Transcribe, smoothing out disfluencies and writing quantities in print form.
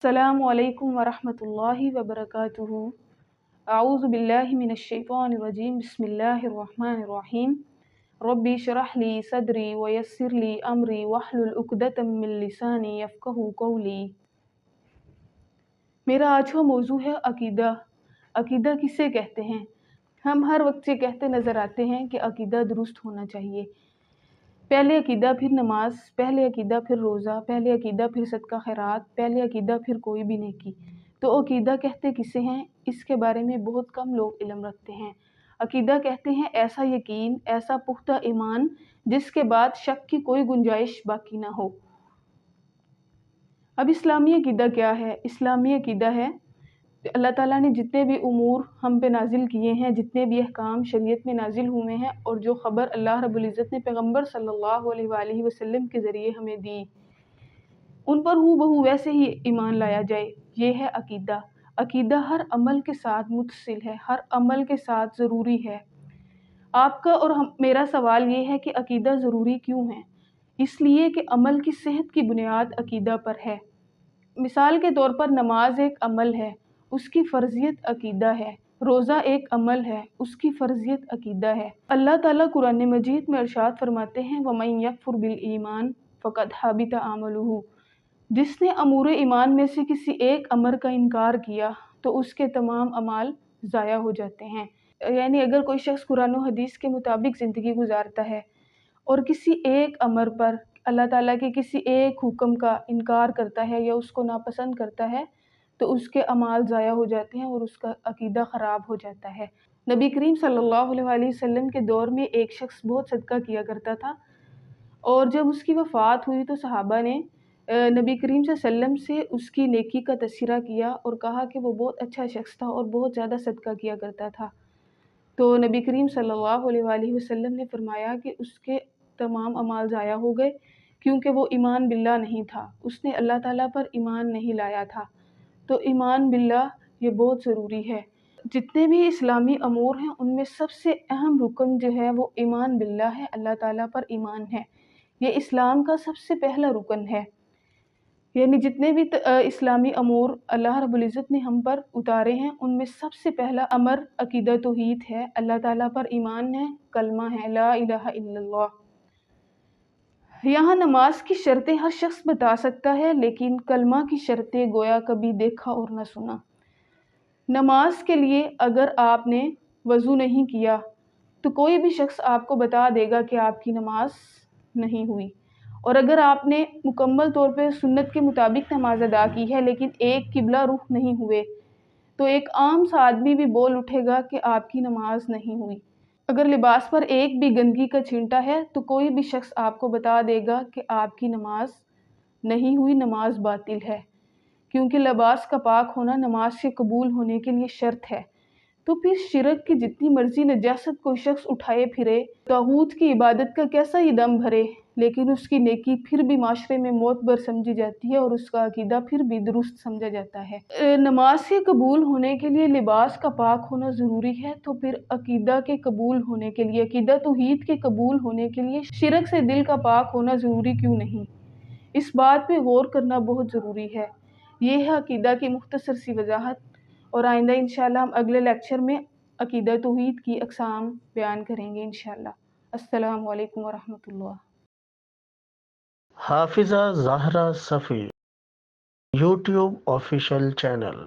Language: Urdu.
السلام علیکم ورحمۃ اللہ وبرکاتہ۔ اعوذ باللہ من الشیطان الرجیم، بسم اللہ الرحمن الرحیم۔ ربی اشرح لی صدری ویسر لی امری واحلل عقدۃ من لسانی یفقہوا قولی۔ میرا آج کا موضوع ہے عقیدہ۔ عقیدہ کسے کہتے ہیں؟ ہم ہر وقت سے کہتے نظر آتے ہیں کہ عقیدہ درست ہونا چاہیے۔ پہلے عقیدہ پھر نماز، پہلے عقیدہ پھر روزہ، پہلے عقیدہ پھر صدقہ خیرات، پہلے عقیدہ پھر کوئی بھی نیکی۔ تو عقیدہ کہتے کسے ہیں؟ اس کے بارے میں بہت کم لوگ علم رکھتے ہیں۔ عقیدہ کہتے ہیں ایسا یقین، ایسا پختہ ایمان جس کے بعد شک کی کوئی گنجائش باقی نہ ہو۔ اب اسلامی عقیدہ کیا ہے؟ اسلامی عقیدہ ہے کہ اللہ تعالیٰ نے جتنے بھی امور ہم پہ نازل کیے ہیں، جتنے بھی احکام شریعت میں نازل ہوئے ہیں، اور جو خبر اللہ رب العزت نے پیغمبر صلی اللہ علیہ وآلہ وسلم کے ذریعے ہمیں دی، ان پر ہو بہو ویسے ہی ایمان لایا جائے، یہ ہے عقیدہ۔ عقیدہ ہر عمل کے ساتھ متصل ہے، ہر عمل کے ساتھ ضروری ہے۔ آپ کا اور میرا سوال یہ ہے کہ عقیدہ ضروری کیوں ہے؟ اس لیے کہ عمل کی صحت کی بنیاد عقیدہ پر ہے۔ مثال کے طور پر نماز ایک عمل ہے، اس کی فرضیت عقیدہ ہے۔ روزہ ایک عمل ہے، اس کی فرضیت عقیدہ ہے۔ اللہ تعالیٰ قرآن مجید میں ارشاد فرماتے ہیں وَمَن يَكْفُرْ بِالْإِيمَانِ فَقَدْ حَبِطَ عَمَلُهُ۔ جس نے امور ایمان میں سے کسی ایک امر کا انکار کیا تو اس کے تمام اعمال ضائع ہو جاتے ہیں۔ یعنی اگر کوئی شخص قرآن و حدیث کے مطابق زندگی گزارتا ہے اور کسی ایک امر پر، اللہ تعالیٰ کے کسی ایک حکم کا انکار کرتا ہے یا اس کو ناپسند کرتا ہے تو اس کے اعمال ضائع ہو جاتے ہیں اور اس کا عقیدہ خراب ہو جاتا ہے۔ نبی کریم صلی اللہ علیہ وآلہ وسلم کے دور میں ایک شخص بہت صدقہ کیا کرتا تھا، اور جب اس کی وفات ہوئی تو صحابہ نے نبی کریم صلی اللہ علیہ وسلم سے اس کی نیکی کا تذکرہ کیا اور کہا کہ وہ بہت اچھا شخص تھا اور بہت زیادہ صدقہ کیا کرتا تھا۔ تو نبی کریم صلی اللہ علیہ وآلہ وسلم نے فرمایا کہ اس کے تمام اعمال ضائع ہو گئے کیونکہ وہ ایمان باللہ نہیں تھا، اس نے اللہ تعالیٰ پر ایمان نہیں لایا تھا۔ تو ایمان باللہ یہ بہت ضروری ہے۔ جتنے بھی اسلامی امور ہیں ان میں سب سے اہم رکن جو ہے وہ ایمان باللہ ہے، اللہ تعالیٰ پر ایمان ہے۔ یہ اسلام کا سب سے پہلا رکن ہے۔ یعنی جتنے بھی اسلامی امور اللہ رب العزت نے ہم پر اتارے ہیں ان میں سب سے پہلا امر عقیدہ توحید ہے، اللہ تعالیٰ پر ایمان ہے، کلمہ ہے لا الہ الا اللہ۔ یہاں نماز کی شرطیں ہر شخص بتا سکتا ہے، لیکن کلمہ کی شرطیں گویا کبھی دیکھا اور نہ سنا۔ نماز کے لیے اگر آپ نے وضو نہیں کیا تو کوئی بھی شخص آپ کو بتا دے گا کہ آپ کی نماز نہیں ہوئی، اور اگر آپ نے مکمل طور پہ سنت کے مطابق نماز ادا کی ہے لیکن ایک قبلہ رخ نہیں ہوئے تو ایک عام سا آدمی بھی بول اٹھے گا کہ آپ کی نماز نہیں ہوئی۔ اگر لباس پر ایک بھی گندگی کا چھینٹا ہے تو کوئی بھی شخص آپ کو بتا دے گا کہ آپ کی نماز نہیں ہوئی، نماز باطل ہے، کیونکہ لباس کا پاک ہونا نماز کے قبول ہونے کے لیے شرط ہے۔ تو پھر شرک کی جتنی مرضی نجاست کوئی شخص اٹھائے پھرے، طاغوت کی عبادت کا کیسا ہی دم بھرے، لیکن اس کی نیکی پھر بھی معاشرے میں معتبر سمجھی جاتی ہے اور اس کا عقیدہ پھر بھی درست سمجھا جاتا ہے۔ نماز کے قبول ہونے کے لیے لباس کا پاک ہونا ضروری ہے، تو پھر عقیدہ کے قبول ہونے کے لیے، عقیدہ توحید کے قبول ہونے کے لیے شرک سے دل کا پاک ہونا ضروری کیوں نہیں؟ اس بات پہ غور کرنا بہت ضروری ہے۔ یہ ہے عقیدہ کی مختصر سی وضاحت، اور آئندہ انشاءاللہ ہم اگلے لیکچر میں عقیدہ توحید کی اقسام بیان کریں گے انشاءاللہ۔ السلام علیکم ورحمۃ اللہ۔ Hafiza Zahra Safi YouTube official channel